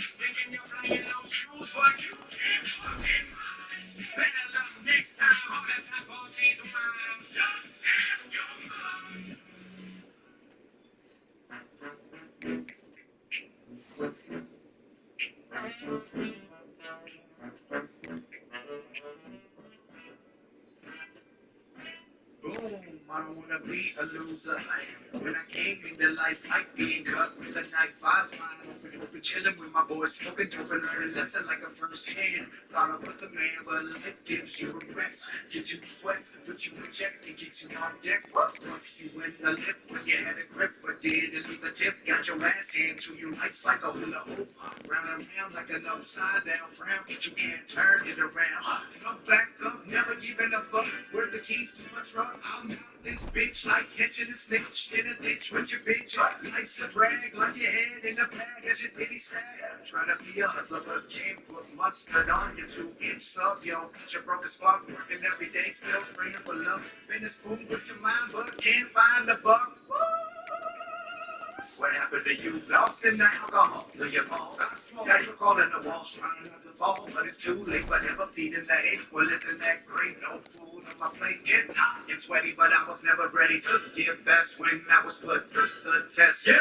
Thinking you're flying on shoes like you can't fucking mind. Better luck next time. All that time for these rhymes. Just ask your mom. Boom, I don't wanna be a loser. When I came into life, like being cut with a knife, eyes wide open, chilling with my boys, smoking dope and learning lesson like a first hand. Thought I was the man, but lip gives you regrets, gives you sweats, puts you in check, and kicks you on deck. Once you in the lip when you had a grip, but didn't leave a tip, got your ass handed to you lights like a hula hoop, round and round like an upside down frown, but you can't turn it around. Come back up, never giving a fuck. Where the keys to my truck? I'm out this bitch like catching a snitch in a ditch with your bitch. Life's a drag like your head in the bag as your titty sag. Try to be a hustler but can't put mustard on your 2-inch sub. Yo, got your broken spark working every day, still praying for love. Finish food with your mind but can't find the buck. What happened to you? Lost in the alcohol till you fall. Now you're crawling the walls trying not to fall, but it's too late. But never feeding the hate. Well, isn't that great? No food on my plate. Get hot and sweaty, but I was never ready to give best when I was put to the test. Yeah,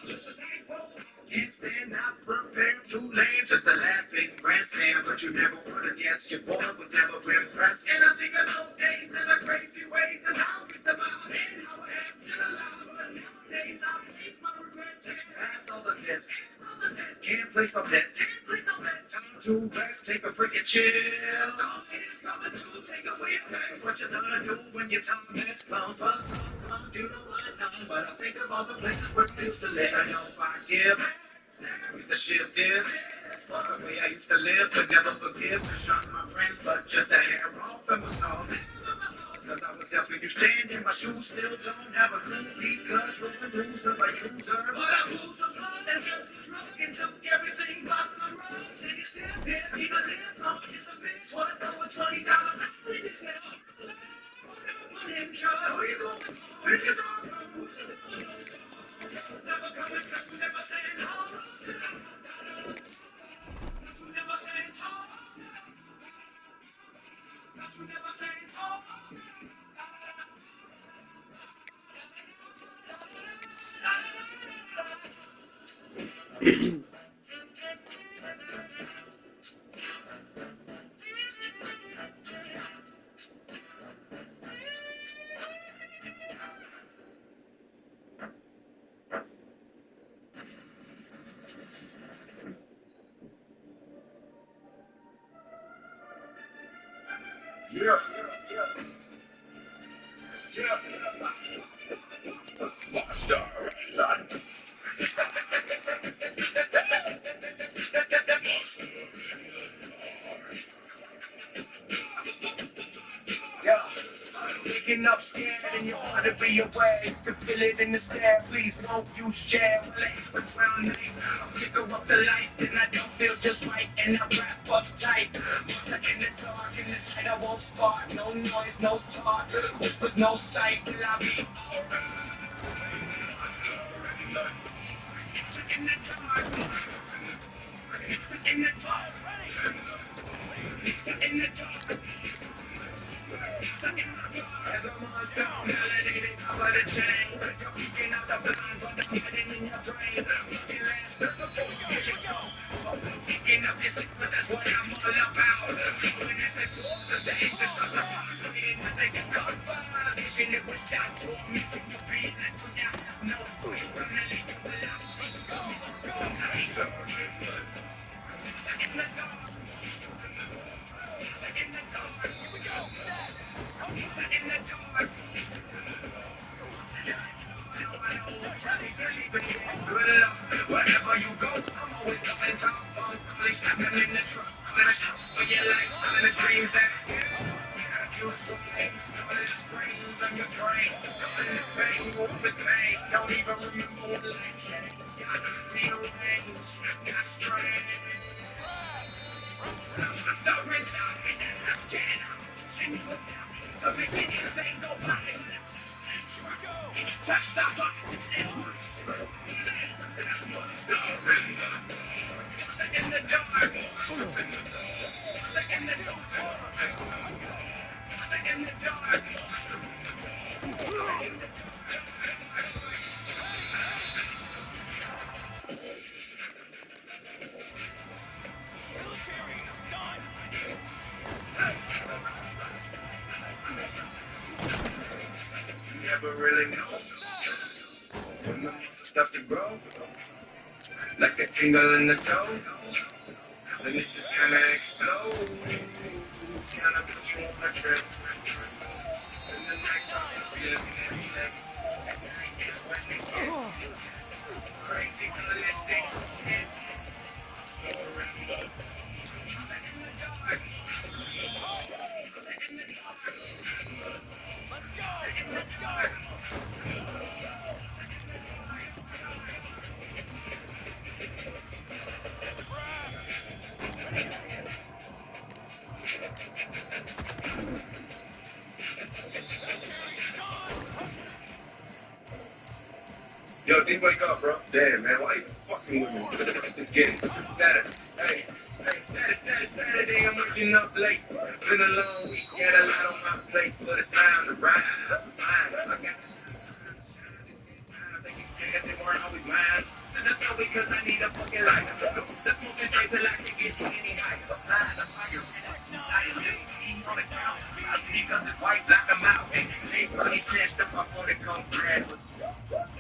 just a thankful. Can't stand, not prepared, too lame, just a laughing grandstand. But you never would have guessed your boy was never impressed. And I'm thinking those days in a crazy ways and how we survived and how I am still alive. But nowadays I face my regrets and passed all the tests. Can't place no bets. Time to rest, take a freaking chill. It's coming to take away your best. What you gonna do when your time has come? You know I know, but I think of all the places where I used to live. I know if I give. The shift is the way I used to live, but never forgive. To shock my friends, but just a hair off and was all. Cause I was helping you stand in my shoes, still don't have a clue. Because I'm a loser, a user. But I moved the blood and took the drug and took everything but the road. Take a step here, need a live, I'm just a bitch. What, over $20, I really sell. Money and try, who you going for? If it's all who's never coming, cause we never saying home. You never saying home. You never saying home. Yeah. Monster Island. Yeah. Waking up scared and you want to be aware. You can feel it in the stare. Please won't you share. But round night, I'll pick up the light. And I don't feel just right. And I wrap up tight. Monster in the dark. In this light I won't spark. No noise, no talk. Whispers, no sight. Will I be alright? Monster in the dark. In the dark. In the dark. As a monster, validated, cover the chain. You're peeking out the blind, but I'm hiding in your brain. Looking last, there's the boy, here you go. Picking up your secrets, that's what I'm all about. Calling at the door, the angels of the fire. Waiting that they can come fast. Wishing it was out to me, to you be let you down. No way, from the lead, you will out. Go, go, he's in the dark. In the dark, here we go. In the dark. Good luck, wherever you go, I'm always coming top. Calling slapping in the truck, calling a shots for your life, calling the dreams that scare. You screams, calling the screams on your brain, calling the pain, move with pain. Don't even remember what life changed. Got rearranged, got strange. I'm starting talking and I'm scared. Sing you down to make it insane, go by. Touch stop, it's my spirit. That's monster in the in the dark. In the dark. You never really know. When the stuff to grow, like a tingle in the toe, then it just kinda explodes. Kinda put you on a trip. And the next time you see it, it's when it gets crazy, ballistic. Surrender. Yo, D, wake up, bro. Damn, man, why you fucking with me? Just kidding. Saturday. Hey, Saturday, I'm waking up late. Been a long week, got a lot on my plate, but it's time to ride. I got they weren't always mine. Just know because I need a fucking life. The smoking straight till I can get any higher. I'm fire. I am living on the couch. Because it's white, black, I'm out. And they really snatched up before they come grab us.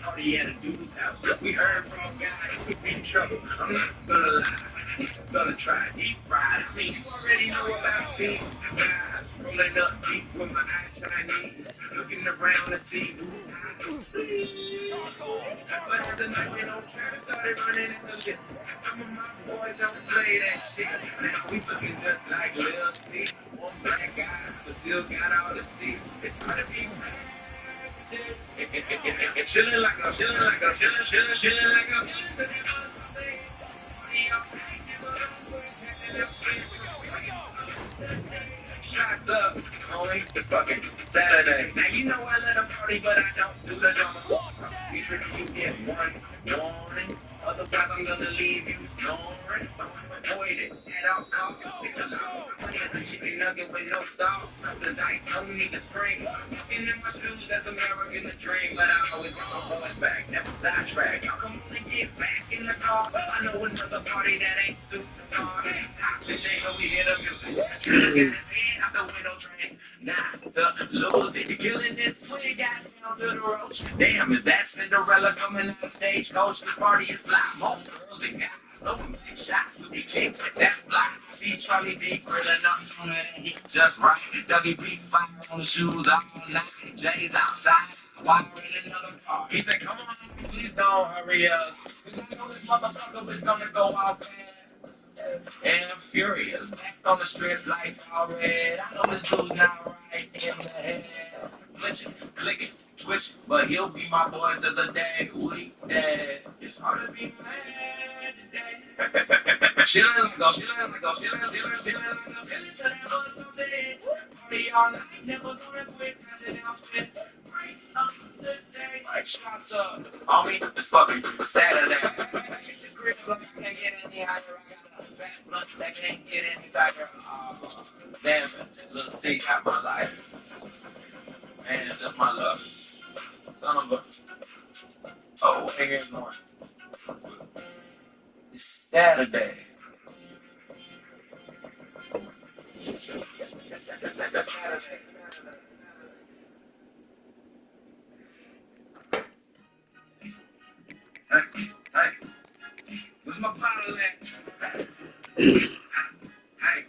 All he had to do was house. We heard from a guy who could be in trouble. I'm not gonna lie. Gonna try deep fried. I mean, you already know about me. Rolling up deep with my eyes shiny. Looking around to see who I can see. But as the night went on, Travis started running in the list. Some of my boys don't play that shit. Now we looking just like Lil Steve. One black guy, but still got all the steam. It's hard to be mad. Chillin' like a, chillin' like a. Shots up, only it's fucking Saturday. Now you know I let 'em party, but I don't do the drama. You tricky, you get one warning. Otherwise I'm gonna leave you snoring. Avoid it at all costs. Because I'm as a chicken nugget with no sauce. Cause I don't need a string. Walking in my shoes, that's American dream. But I always got my boys back, never sidetrack. Y'all come and get back in the car. I know another party that ain't super hard. Top and they we hear the music. Get his head out the window train. Nah, to lose if you're killing this, when you got down to the road. Damn, is that Cinderella coming on stage? Coach, the party is black. More girls and guys. Open big shots with these chicks, that's black. See Charlie D grilling up on it, and he's just right. Dougie B fire on the shoes all night. Jay's outside, wiring another car. He said, come on, please don't hurry us. Cause I know this motherfucker is gonna go out fast. And I'm furious, back on the strip, lights all red. I know this dude's not right in the head. Glitching, flicking, twitching, but he'll be my boy till the day we dead. It's hard to be mad today. Chillin' like a, chillin' like a, chillin' like a, feeling till that buzz comes in. Party all night, never gonna quit, passing out spit. Break up the day, like shots up. On me, it's fucking Saturday. The grip looks can't get any higher. I got a fat blunt that can't get any tighter. Oh, damn it, little T got my life. Man, that's my love. Son of a. Oh, here's more. It's Saturday. Hey, where's my bottle at? Hey,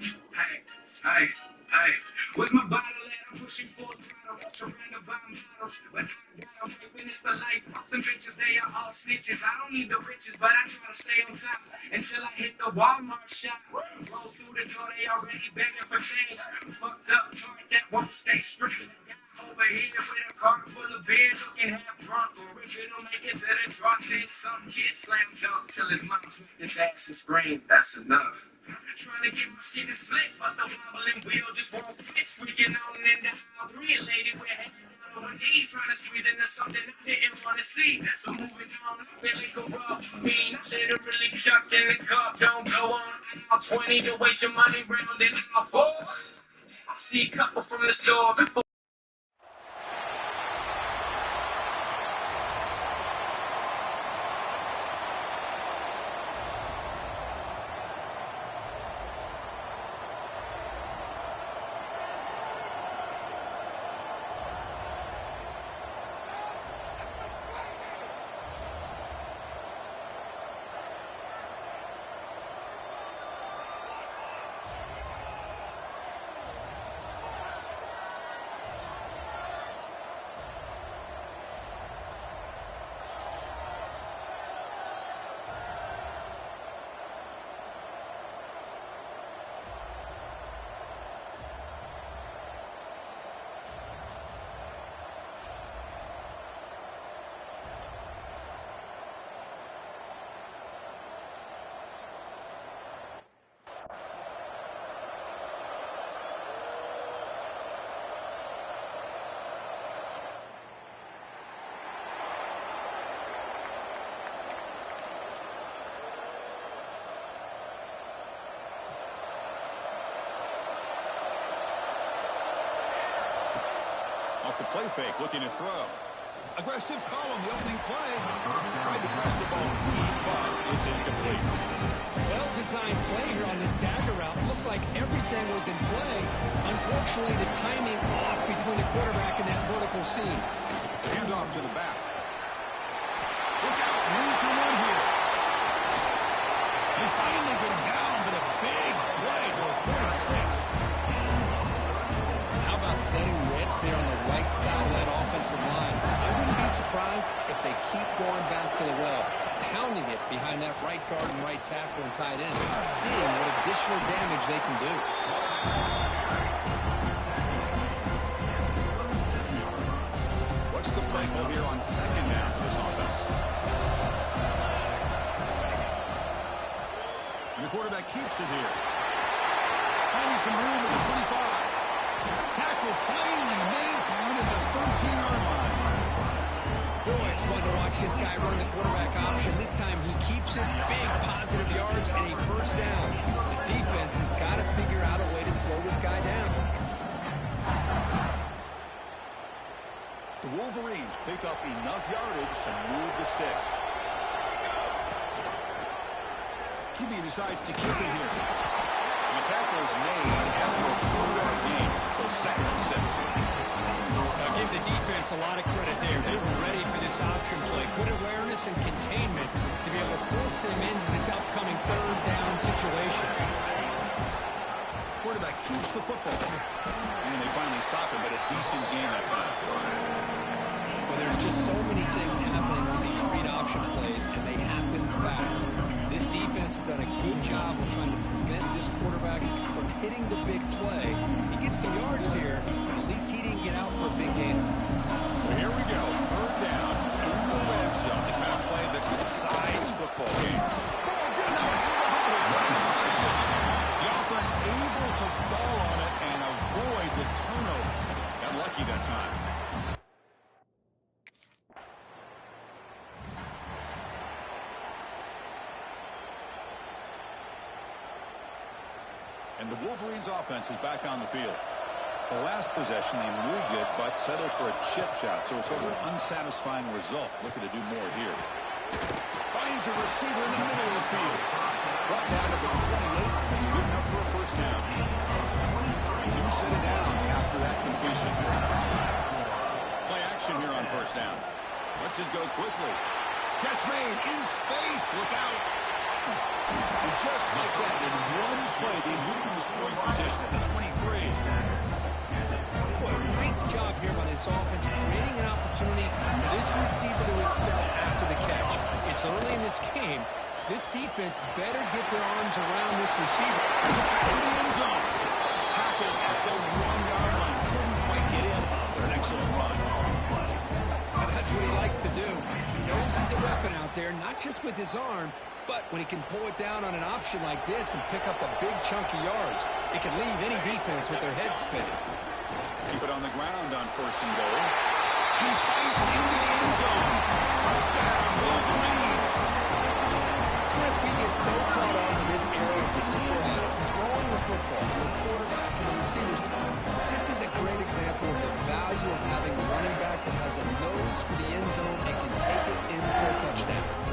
where's my bottle at? I'm pushing full throttle, surrounded by models, but I got them witness for life. Them bitches, they are all snitches. I don't need the riches, but I try to stay on top until I hit the Walmart shop. Roll through the door, they already begging for change. Fucked up heart that won't stay straight. Over here with a car full of beers, looking half drunk. Or if it'll make it to the drop, then some kid slam dunk till his mom smacked his ass and screamed, that's enough. Trying to get my shit is split, but the wobbling wheel just won't fit. Squeaking on in the real lady with hands down He's trying to squeeze into something I didn't want to see. So moving on, feeling corrupt. Me, literally chucked in the cup. Don't go on out 20 to waste your money round and out 4. I see a couple from the store before. Off the play fake, looking to throw. Aggressive call on the opening play. Tried to press the ball deep, but it's incomplete. Well-designed play here on this dagger route. Looked like everything was in play. Unfortunately, the timing off between the quarterback and that vertical seam. Hand off to the back. Look out, room to run here. They finally get him down, but a big play to a 46. How about setting the edge there on the right side of that offensive line? I wouldn't be surprised if they keep going back to the well, pounding it behind that right guard and right tackle and tight end, seeing what additional damage they can do. What's the play call here on second down for this offense? And the quarterback keeps it here. Finding some room at the 25. Tackle finally maintained at the 13-yard line. Boy, it's fun to watch this guy run the quarterback option. This time he keeps it, big positive yards, and a first down. The defense has got to figure out a way to slow this guy down. The Wolverines pick up enough yardage to move the sticks. QB decides to keep it here. The tackle is made after a 4-yard gain, so 2nd and 6. Now give the defense a lot of credit there. They were ready for this option play. Good awareness and containment to be able to force them into this upcoming 3rd down situation. Quarterback keeps the football. And they finally stop him, but a decent gain that time. Well, there's just so many things happening with these read option plays, and they happen fast. This defense has done a good job of trying to prevent this quarterback from hitting the big play. He gets some yards here, but at least he didn't get out for a big gain. So here we go, 3rd down in the red zone, the kind of play that decides football games. And now it's fumbled. What a decision. The offense able to fall on it and avoid the turnover. Got lucky that time. And the Wolverines offense is back on the field. The last possession, they moved it, but settled for a chip shot. So it's sort of an unsatisfying result. Looking to do more here. Finds a receiver in the middle of the field. Brought down to the 28. That's good enough for a first down. And you set it down after that completion. Play action here on first down. Lets it go quickly. Catch made in space. Look out. And just like that, in one play, they moved into scoring position at the 23. Boy, nice job here by this offense, creating an opportunity for this receiver to excel after the catch. It's early in this game, so this defense better get their arms around this receiver. He's back to the end zone. Tackle at the 1-yard line. Couldn't quite get in, but an excellent run. And that's what he likes to do. He knows he's a weapon out there, not just with his arm, but when he can pull it down on an option like this and pick up a big chunk of yards, it can leave any defense with their head spinning. Keep it on the ground on 1st and goal. He fights into the end zone. Touchdown, Wolverines. Chris, we get so caught up in this area of the spread, throwing the football, the quarterback, and the receivers. This is a great example of the value of having a running back that has a nose for the end zone and can take it in for a touchdown.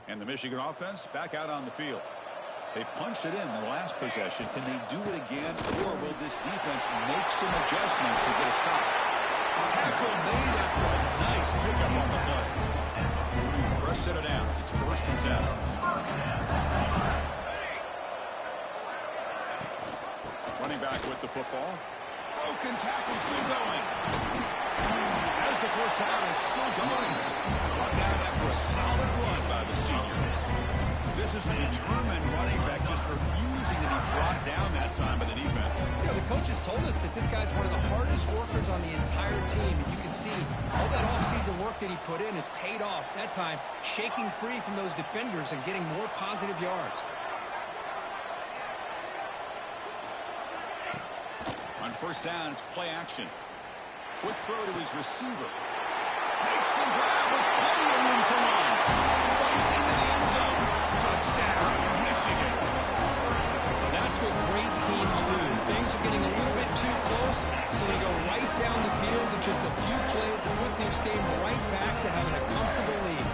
And the Michigan offense back out on the field. They punched it in the last possession. Can they do it again, or will this defense make some adjustments to get a stop? Tackle made after a nice pickup on the play. Press set it out. It's 1st and 10. Running back with the football. Broken tackle still going. As the first down is still going. Brought down after a solid run by the senior. This is a determined running back just refusing to be brought down that time by the defense. You know, the coaches told us that this guy's one of the hardest workers on the entire team. And you can see all that offseason work that he put in has paid off. That time, shaking free from those defenders and getting more positive yards. On first down, it's play action. Quick throw to his receiver. Makes the grab with plenty of room to run. Fights into the end zone. Touchdown, Michigan. Well, that's what great teams do. Things are getting a little bit too close, so they go right down the field with just a few plays to put this game right back to having a comfortable lead.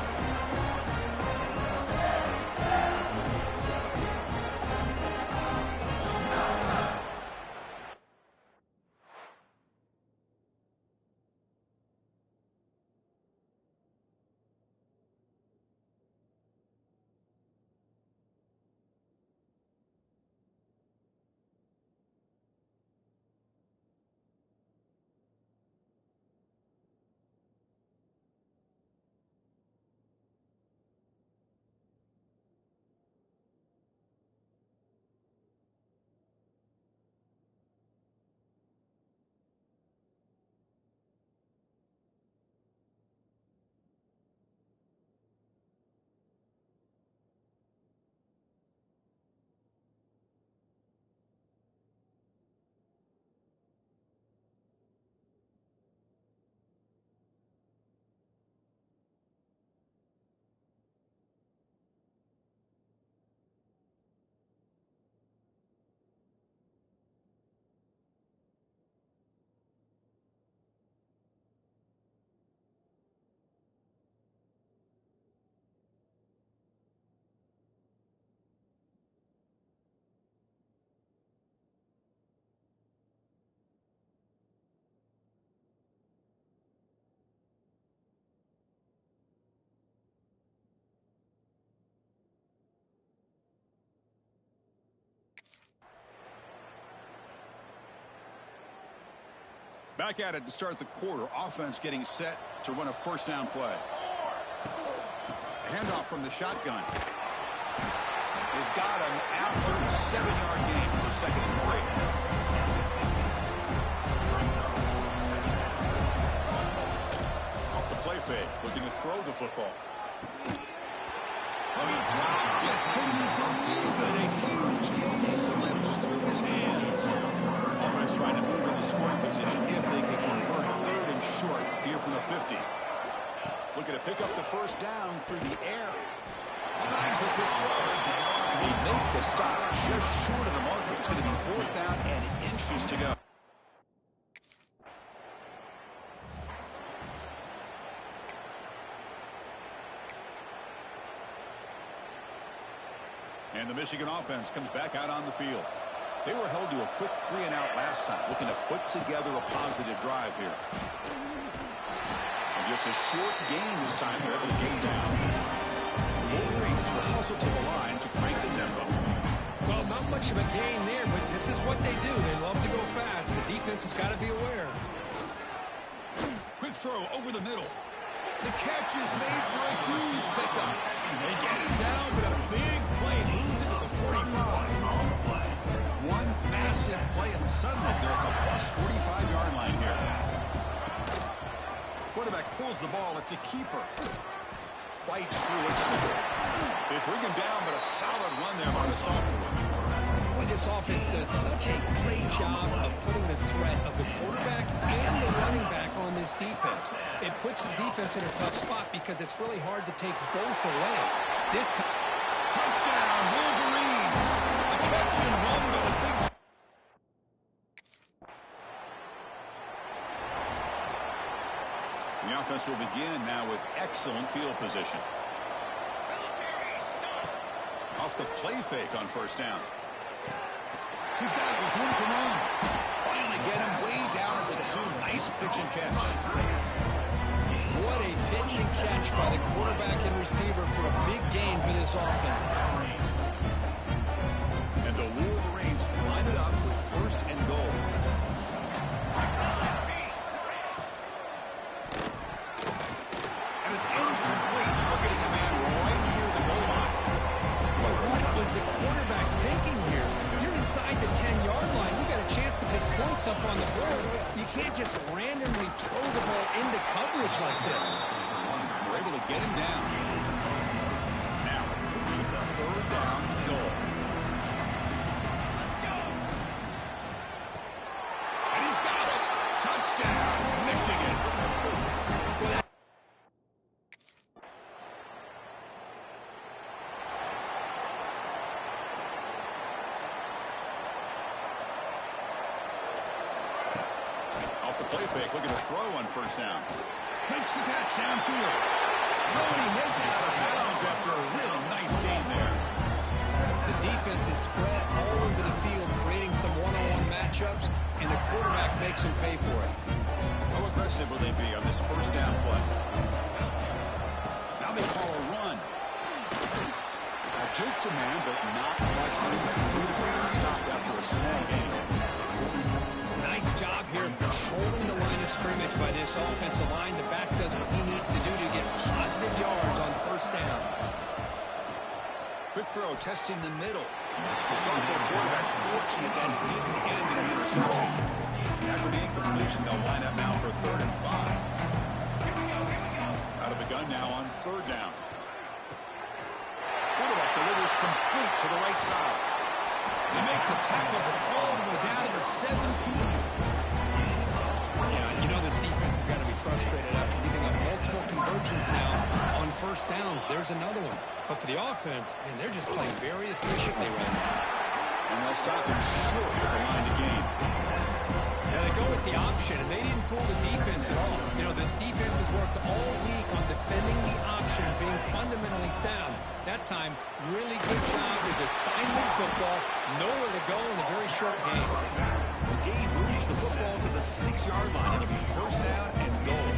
Back at it to start the quarter. Offense getting set to run a first down play. Handoff from the shotgun. They've got him after a 7-yard gain, so 2nd and 3. Off the play fake, looking to throw the football. Oh, he dropped it. Can you believe it? A huge gain slips through his hands. Offense trying to move in the scoring position if they can convert 3rd and short here from the 50. Looking to pick up the first down through the air. Snags a quick throw. They make the stop just short of the mark. It's going to be 4th down and inches to go. And the Michigan offense comes back out on the field. They were held to a quick 3-and-out last time, looking to put together a positive drive here. And just a short gain this time. They're able to gain down. The Wolverines will hustle to the line to crank the tempo. Well, not much of a gain there, but this is what they do. They love to go fast. The defense has got to be aware. Quick throw over the middle. The catch is made for a huge pickup. They get it down, but a big play moves it to the 45. One massive play, and suddenly they're at the plus 45-yard line here. Quarterback pulls the ball. It's a keeper. Fights through it. They bring him down, but a solid run there by the sophomore. Boy, this offense does such a great job of putting the threat of the quarterback and the running back on this defense. It puts the defense in a tough spot because it's really hard to take both away. This time, touchdown, Wolverines! The catch and run by the big. The offense will begin now with excellent field position. Off the play fake on first down. He's got it with room to run. Finally get him way down at the 2. Nice pitch and catch. What a pitch and catch by the quarterback and receiver for a big gain for this offense. And the Wolverines line it up with 1st and goal. And it's incomplete. We're getting a man right near the goal line. But what was the quarterback thinking here? You're inside the 10-yard line. You got a chance to pick points up on the board. You can't just randomly throw the ball into coverage like this. We're able to get him down. Now a crucial 3rd down and goal. And he's got it. Touchdown, Michigan. Off the play fake, looking to throw on first down. Makes the catch downfield. Nobody hits it out of bounds after a real nice game there. The defense is spread all over the field, creating some one-on-one matchups, and the quarterback makes them pay for it. How aggressive will they be on this first down play? Now they call a run. A jerk to man, but not much room to move. Stopped after a small gain. Nice job here of controlling the line of scrimmage by this offensive line. The back does what he needs to do to get positive yards on first down. Quick throw, testing the middle. The sophomore quarterback fortunate that didn't end in an interception. After the incompletion, they'll line up now for 3rd and 5. Out of the gun now on 3rd down. Quarterback delivers complete to the right side. They make the tackle, but all the way down to the 17. Yeah, you know this defense has got to be frustrated after giving up multiple conversions now on first downs. There's another one. But for the offense, man, they're just playing very efficiently right now. And they'll stop him short at the line to gain. Yeah, they go with the option, and they didn't fool the defense at all. You know, this defense has worked all week on defending the option, being fundamentally sound. That time, really good job with assignment football. Nowhere to go in a very short game. The game moves the football to the 6-yard line. It'll be first down and goal.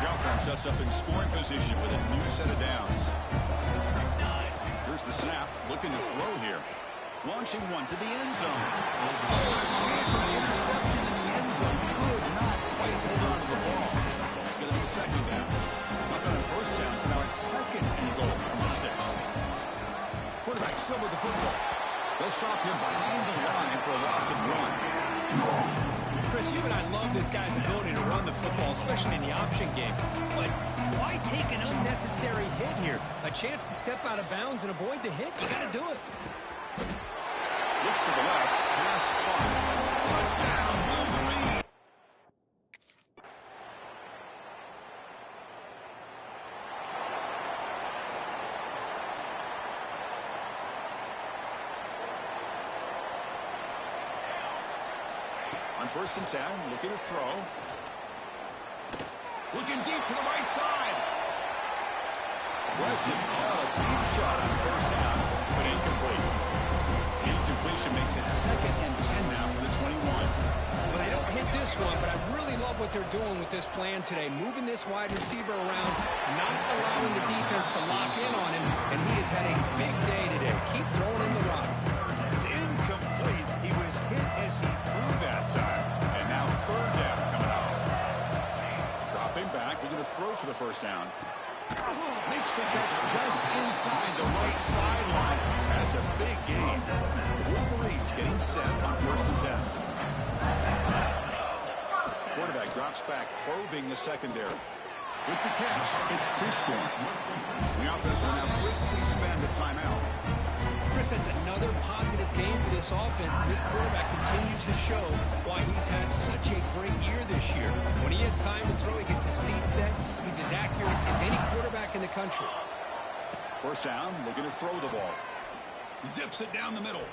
The offense sets up in scoring position with a new set of downs. Here's the snap. Looking to throw here. Launching one to the end zone. Oh, a chance of the interception in the end zone. second down. Nothing on first down, so now it's second and goal from the 6. Quarterback still with the football. They'll stop him behind the line for a loss of 1. Chris, you and I love this guy's ability to run the football, especially in the option game. But why take an unnecessary hit here? A chance to step out of bounds and avoid the hit? You got to do it. Looks to the left. Pass caught. Touchdown, Wolverine. On 1st and 10, looking to throw. Looking deep to the right side. Weston caught a deep shot on 1st down, but incomplete. Incompletion makes it 2nd and 10 now for the 21. Well, they don't hit this one, but I really love what they're doing with this plan today. Moving this wide receiver around, not allowing the defense to lock in on him, and he has had a big day today. Keep throwing in the rock. It's incomplete. He was hit as he threw that time. And now 3rd down coming up. Dropping back, looking to throw for the 1st down. Makes the catch just inside the right sideline. That's a big gain. The Wolverines getting set on 1st and 10. Quarterback drops back, probing the secondary. With the catch, it's Prescorn. The offense will now quickly spend the timeout. Chris, that's another positive game for this offense, and this quarterback continues to show why he's had such a great year this year. When he has time to throw, he gets his feet set. He's as accurate as any quarterback in the country. 1st down, looking to throw the ball. Zips it down the middle.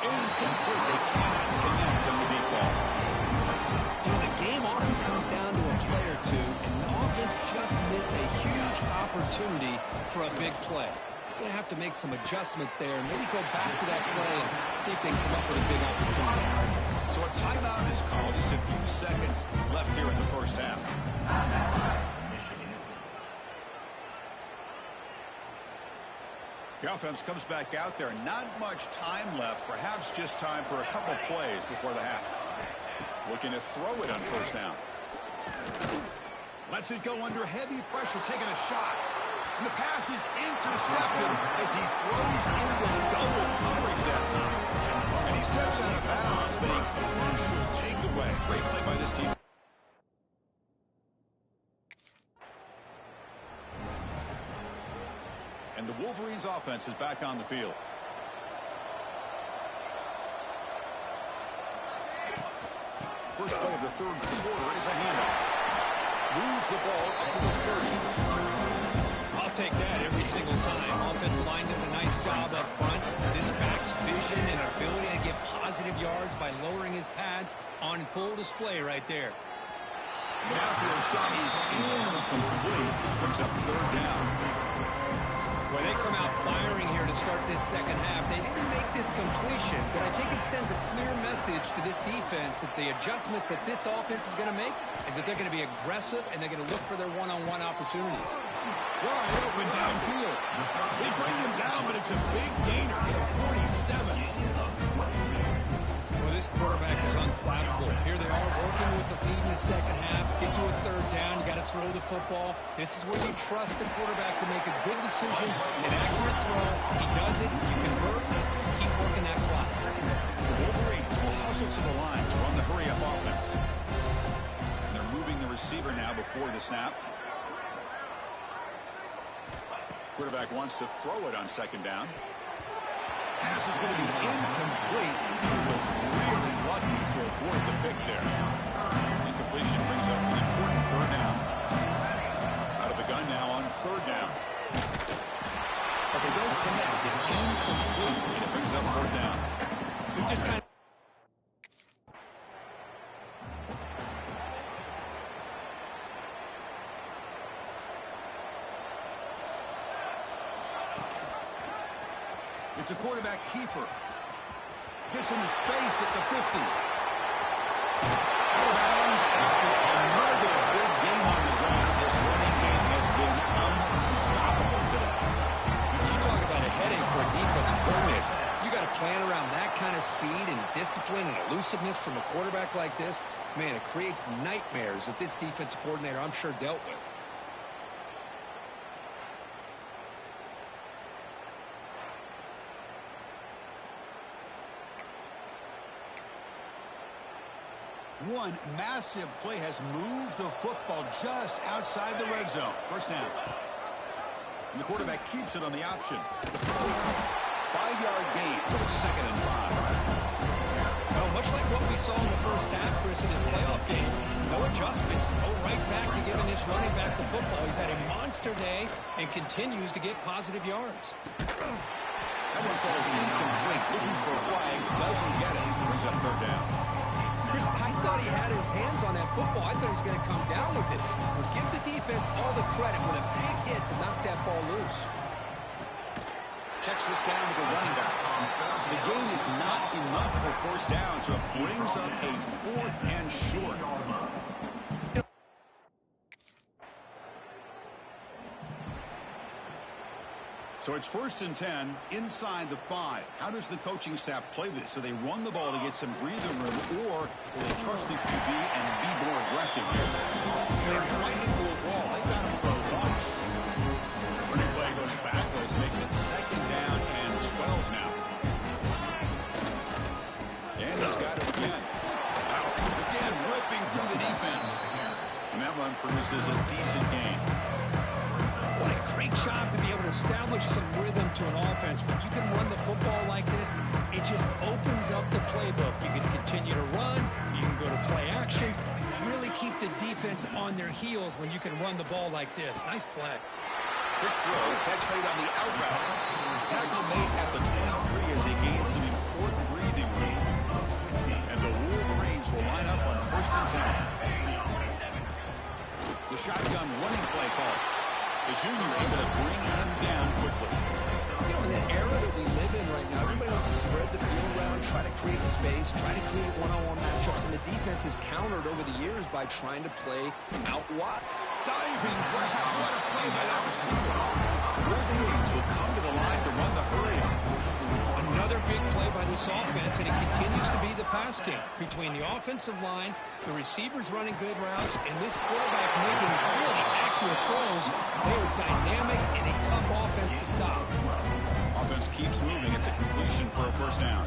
Incomplete. They cannot connect on the deep ball. You know, the game often comes down to a play or two, and the offense just missed a huge opportunity for a big play. Going to have to make some adjustments there and maybe go back to that play and see if they can come up with a big opportunity. So a timeout is called. Just a few seconds left here in the 1st half. The offense comes back out there. Not much time left. Perhaps just time for a couple plays before the half. Looking to throw it on 1st down. Lets it go under heavy pressure, taking a shot. And the pass is intercepted as he throws into double coverage that time. And he steps out of bounds, but a crucial takeaway. Great play by this team. And the Wolverines offense is back on the field. First play of the 3rd quarter is a handoff. Moves the ball up to the 30. I'll take that every single time. Offensive line does a nice job up front. This back's vision and ability to get positive yards by lowering his pads on full display right there. Downfield shot is incomplete. Brings up 3rd down. Well, they come out firing here to start this 2nd half. They didn't make this completion, but I think it sends a clear message to this defense that the adjustments that this offense is going to make is that they're going to be aggressive and they're going to look for their one-on-one opportunities. Wide open downfield. They bring him down, but it's a big gainer. Get a 47. Well, this quarterback is unflappable. Here they are working with the lead in the 2nd half. Get to a 3rd down. You got to throw the football. This is where you trust the quarterback to make a good decision, an accurate throw. He does it. You convert. Keep working that clock. The Wolverines will hustle to the line to run the hurry-up offense. And they're moving the receiver now before the snap. Quarterback wants to throw it on 2nd down. Pass is going to be incomplete. He was really lucky to avoid the pick there. Incompletion brings up an important 3rd down. Out of the gun now on 3rd down. But they don't connect. It's incomplete. And it brings up 4th down. We just kind of It's a quarterback keeper. Gets into space at the 50. Out of bounds after another big game on the ground. This running game has been unstoppable today. You talk about a headache for a defensive coordinator. You got to playing around that kind of speed and discipline and elusiveness from a quarterback like this, man, it creates nightmares that this defensive coordinator, I'm sure, dealt with. One massive play has moved the football just outside the red zone. First down. And the quarterback keeps it on the option. 5-yard gain, so it's 2nd and 5. Well, much like what we saw in the first half, Chris, in this playoff game, no adjustments, go right back to giving this running back the football. He's had a monster day and continues to get positive yards. That one falls incomplete, looking for a flag, doesn't get it, brings up 3rd down. Chris, I thought he had his hands on that football. I thought he was going to come down with it. But give the defense all the credit with a big hit to knock that ball loose. Checks this down to the running back. The gain is not enough for 1st down, so it brings up a 4th and short. So it's 1st and 10 inside the 5. How does the coaching staff play this? So they run the ball to get some breathing room, or will they trust the QB and be more aggressive here? So they're trying to go wall. They've got to throw once. Running play goes backwards, makes it 2nd down and 12 now. And he's got it again. Wow. Again, ripping through the defense. And that run produces a decent gain. What a great job to be able to establish some rhythm to an offense. When you can run the football like this, it just opens up the playbook. You can continue to run. You can go to play action. You really keep the defense on their heels when you can run the ball like this. Nice play. Quick throw, catch made on the out route. Tackle made at the 23 as they gain some important breathing room. And the Wolverines will line up on 1st and 10. The shotgun running play call. The junior able to bring him down quickly. You know, in that era that we live in right now, everybody wants to spread the field around, try to create space, try to create one-on-one matchups, and the defense is countered over the years by trying to play out wide. Diving grab, what a play by that receiver. Wolverines will come to the line to run the hurry up. Another big play by this offense, and it continues to be the pass game. Between the offensive line, the receivers running good routes, and this quarterback making really accurate throws, they are dynamic and a tough offense to stop. Offense keeps moving. It's a completion for a 1st down.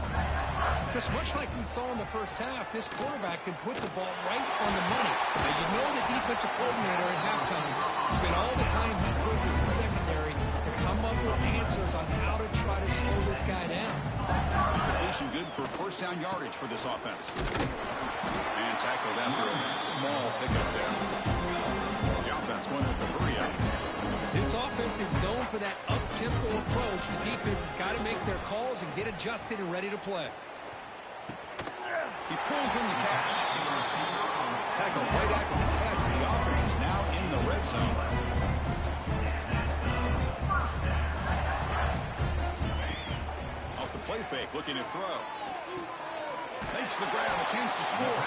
Just much like we saw in the first half, this quarterback can put the ball right on the money. Now, you know the defensive coordinator at halftime spent all the time he could with the secondary to come up with answers on how to try to slow this guy down. Completion good for 1st down yardage for this offense. And tackled after a small pickup there. The offense going with the hurry up. This offense is known for that up-tempo approach. The defense has got to make their calls and get adjusted and ready to play. He pulls in the catch. Tackled right after the catch, but the offense is now in the red zone. Off the play fake, looking to throw. Makes the grab, a chance to score.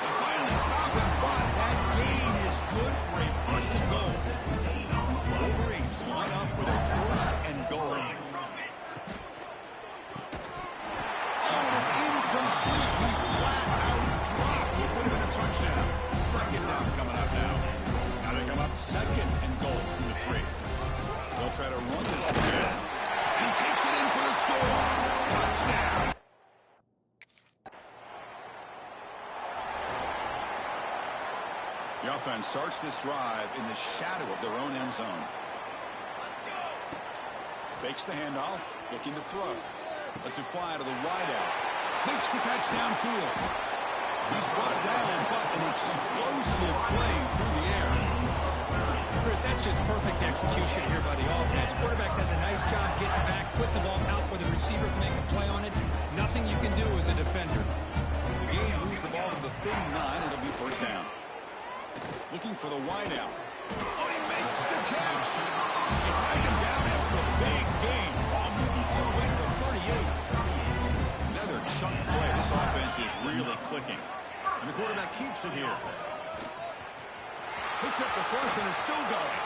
They finally stop him, but that gain is good for a 1st and goal. Wolverines line up with a 1st and goal. Oh, it's incomplete. He flat out dropped. It would have been a touchdown. 2nd down coming up now. Now they come up 2nd and goal from the 3. They'll try to run this one. He takes it in for the score. Touchdown. The offense starts this drive in the shadow of their own end zone. Fakes the handoff, looking to throw. Lets it fly to the wideout. Makes the catch downfield. He's brought down, but an explosive play through the air. Chris, that's just perfect execution here by the offense. Quarterback does a nice job getting back, putting the ball out where the receiver can make a play on it. Nothing you can do as a defender. The game moves the ball to the 39. It'll be 1st down. Looking for the wideout. Oh, he makes the catch. They drag him down after a big gain. Ball moving all the way to the 38. Another chunk play. This offense is really clicking. And the quarterback keeps it here. Picks up the 1st and is still going.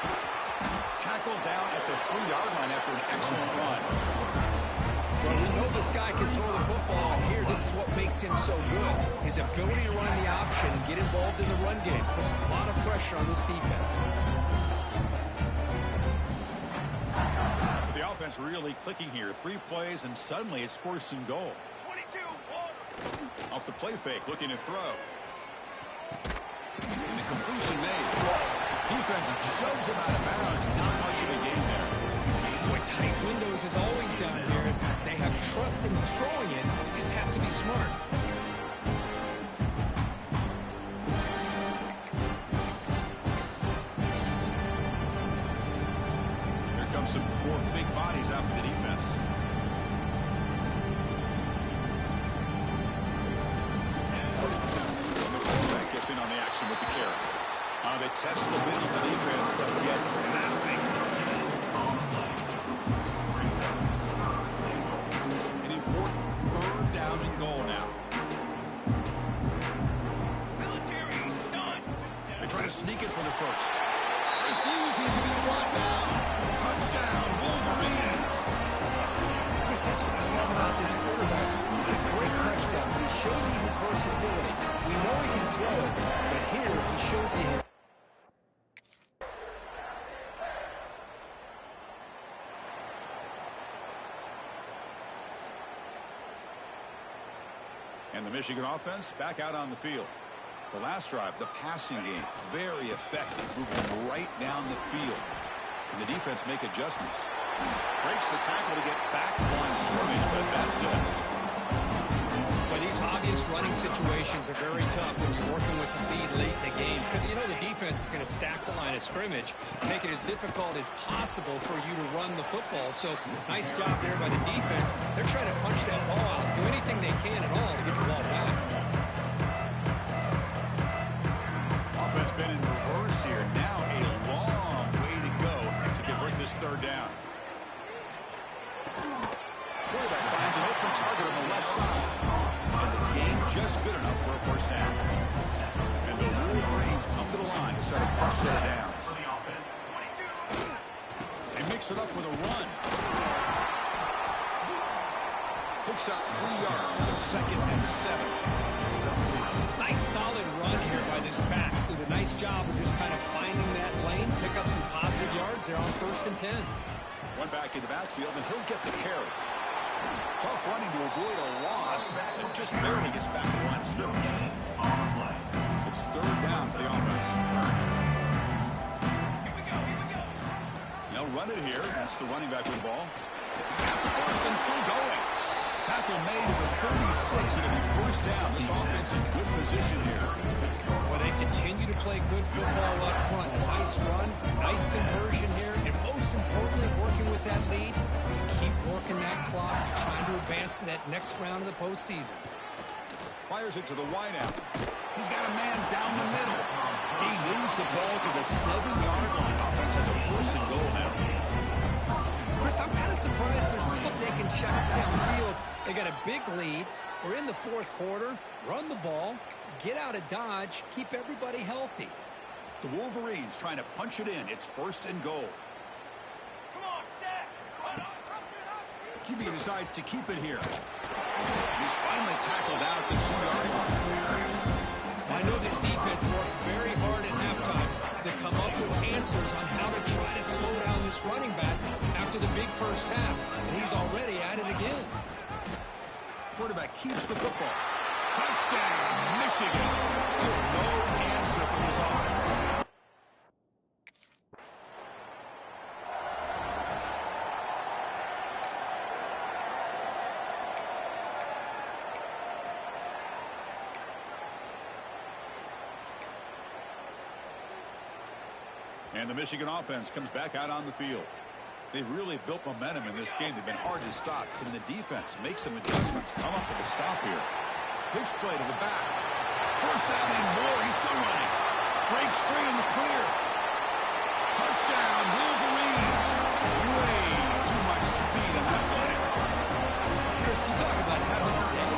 Tackled down at the 3-yard line after an excellent run. Well, we know the this guy can throw the football, and here, this is what makes him so good. His ability to run the option and get involved in the run game puts a lot of pressure on this defense. So the offense really clicking here. 3 plays, and suddenly it's 1st and goal. 22, Off the play fake, looking to throw. And the completion made. Defense shoves him out of bounds. Not much of a game there. Boy, tight windows is always down here. They have trust in throwing it. You just have to be smart. Here comes some more big bodies after the defense. And the fullback gets in on the action with the carry. They test the middle of the defense, but get nothing. An important 3rd down and goal now. They try to sneak it for the 1st. Refusing to be brought down. Touchdown, Wolverines. Chris, that's what I love about this quarterback. It's a great touchdown, but he shows you his versatility. We know he can throw it, but here he shows you his... And the Michigan offense back out on the field. The last drive, the passing game, very effective, moving right down the field. Can the defense make adjustments? Breaks the tackle to get back to the line of scrimmage, but that's it. But these obvious running situations are very tough when you're working with the lead late in the game, because you know the defense is going to stack the line of scrimmage, make it as difficult as possible for you to run the football. So nice job there by the defense. They're trying to punch that ball out, do anything they can at all to get the ball back. Offense been in reverse here. Now a long way to go to convert this 3rd down. Quarterback finds an open target on the left side. And the game just good enough for a 1st down. And the Wolverines come to the line to start a fresh set of downs. They mix it up with a run. Picks up 3 yards, so 2nd and 7. Nice solid run here by this back. Did a nice job of just kind of finding that lane, pick up some positive yards there on 1st and 10. One back in the backfield, and he'll get the carry. Tough running to avoid a loss, and just barely gets back to the line of scrimmage. It's 3rd down for the offense. They'll run it here. That's the running back with the ball. It's out to first and still going. Tackle made at the 36. It'll be 1st down. This offense in good position here. Well, they continue to play good football up front. A nice run, nice conversion here, and most importantly, working with that lead, you keep working that clock. You're trying to advance to that next round of the postseason. Fires it to the wideout. He's got a man down the middle. He moves the ball to the 7-yard line. Offense has a 1st and goal now. Chris, I'm kind of surprised they're still taking shots downfield. They got a big lead. We're in the 4th quarter. Run the ball. Get out of Dodge. Keep everybody healthy. The Wolverines trying to punch it in. It's 1st and goal. Come on, set. QB decides to keep it here. He's finally tackled out at the 2-yard line. I know this defense worked very hard at halftime to come up with answers on how to try to slow down this running back after the big 1st half, and he's already at it again. Quarterback keeps the football. Touchdown, Michigan. Still no answer for this offense. And the Michigan offense comes back out on the field. They've really built momentum in this game. They've been hard to stop. Can the defense make some adjustments, come up with a stop here? Pitch play to the back. 1st down and more. He's still running. Breaks free in the clear. Touchdown, Wolverines. Way too much speed on that play. Chris, you talk about having a day.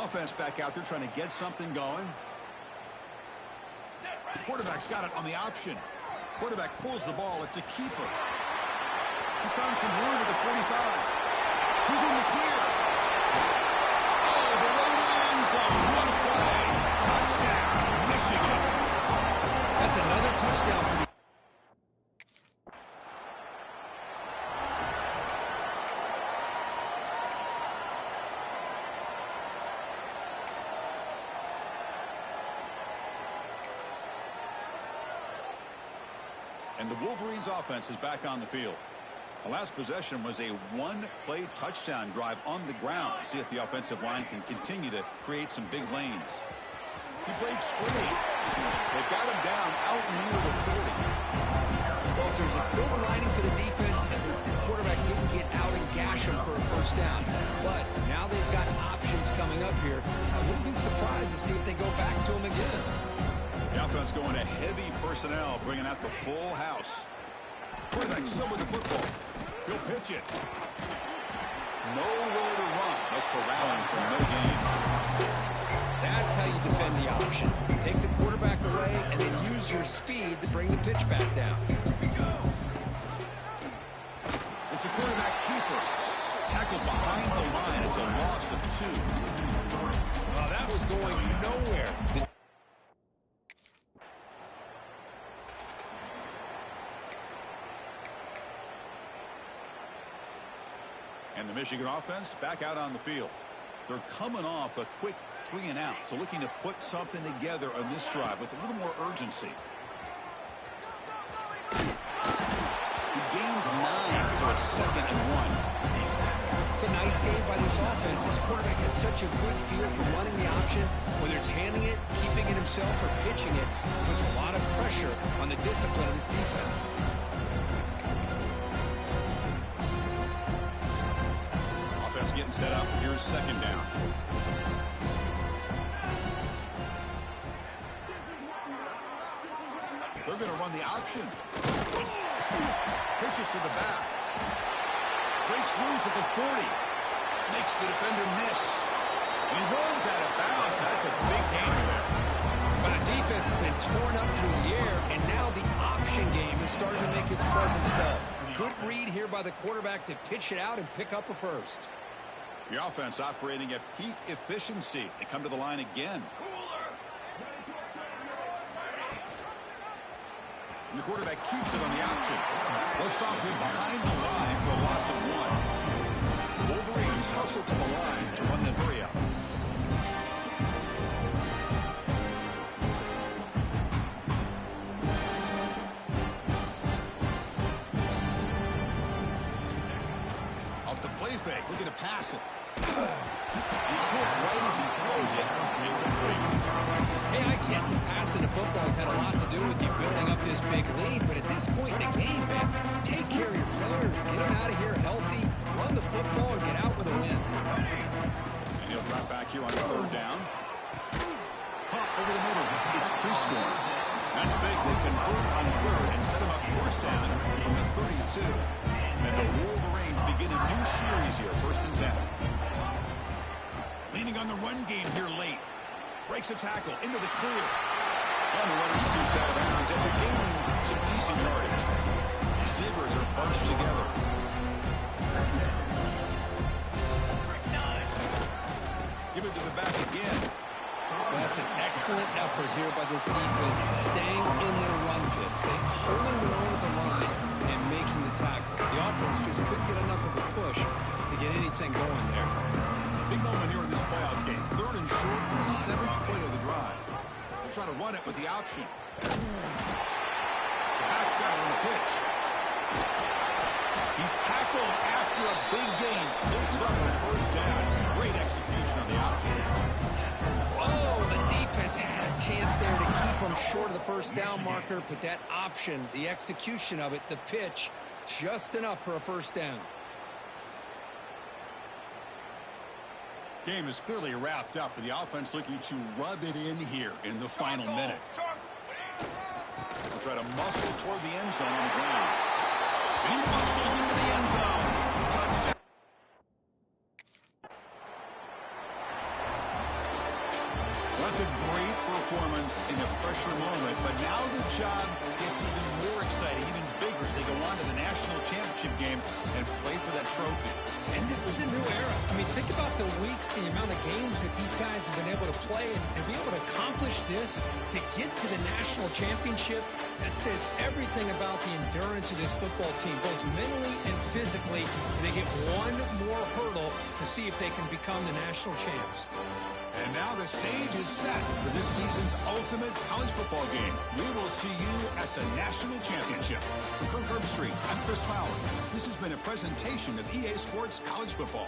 Offense back out there trying to get something going. The quarterback's got it on the option. Quarterback pulls the ball. It's a keeper. He's found some room at the 45. He's in the clear. Oh, the way to the end zone. What a play. Touchdown, Michigan. That's another touchdown for the... And the Wolverines offense is back on the field. The last possession was a one-play touchdown drive on the ground. See if the offensive line can continue to create some big lanes. He breaks free. They've got him down out near the 40. Well, if there's a silver lining for the defense, at least this quarterback didn't get out and gash him for a first down. But now they've got options coming up here. I wouldn't be surprised to see if they go back to him again. The offense going to heavy personnel, bringing out the full house. Quarterback still with the football. He'll pitch it. Nowhere to run. No corralling for no gain. That's how you defend the option. Take the quarterback away and then use your speed to bring the pitch back down. It's a quarterback keeper. Tackled behind the line. It's a loss of 2. Oh, that was going nowhere. And the Michigan offense back out on the field. They're coming off a quick 3-and-out, so looking to put something together on this drive with a little more urgency. He gains 9, so it's 2nd and 1. It's a nice game by this offense. This quarterback has such a good feel for running the option. Whether it's handing it, keeping it himself, or pitching it, puts a lot of pressure on the discipline of this defense. Getting set up. Here's 2nd down. They're going to run the option. Pitches to the back. Breaks loose at the 40. Makes the defender miss. He rolls out of bounds. That's a big gain there. But the defense has been torn up through the air, and now the option game is starting to make its presence felt. Good read here by the quarterback to pitch it out and pick up a first. The offense operating at peak efficiency. They come to the line again. And the quarterback keeps it on the option. They'll stop him behind the line for a loss of 1. Wolverines hustle to the line to run the hurry up. Off the play fake, looking to pass it. He's hit right as he throws it. Hey, I get the passing of football has had a lot to do with you building up this big lead, but at this point in the game, man, take care of your players, get them out of here healthy, run the football, and get out with a win. And he'll drop back here on 3rd down. Pop over the middle. It's pre-scored. That's big. They convert on 3rd and set him up 1st down from the 32. And the Wolverines begin a new series here, 1st and 10. Leaning on the run game here late. Breaks a tackle into the clear. And the runner scoots out of bounds after gaining some decent yardage. Receivers are bunched together. Give it to the back again. That's an excellent effort here by this defense, staying in their run fits. They holding their own at the line and making the tackle. The offense just couldn't get enough of a push to get anything going there. Big moment here in this playoff game. 3rd and short for the 7th play of the drive. They'll try to run it with the option. The back's got it on the pitch. He's tackled after a big gain. Picks up a 1st down. Great execution on the option. Oh, the defense had a chance there to keep them short of the 1st down marker, but that option, the execution of it, the pitch, just enough for a 1st down. Game is clearly wrapped up, with the offense looking to rub it in here in the final minute. They'll try to muscle toward the end zone on the ground. And he muscles into the end zone. Touchdown. great performance in a pressure moment, but now the job gets even more exciting, even bigger as they go on to the national championship game and play for that trophy. And this is a new era. I mean, think about the weeks, the amount of games that these guys have been able to play and be able to accomplish this, to get to the national championship. That says everything about the endurance of this football team, both mentally and physically. And they get one more hurdle to see if they can become the national champs. And now the stage is set for this season's ultimate college football game. We will see you at the National Championship. From Kirk Herbstreit, I'm Chris Fowler. This has been a presentation of EA Sports College Football.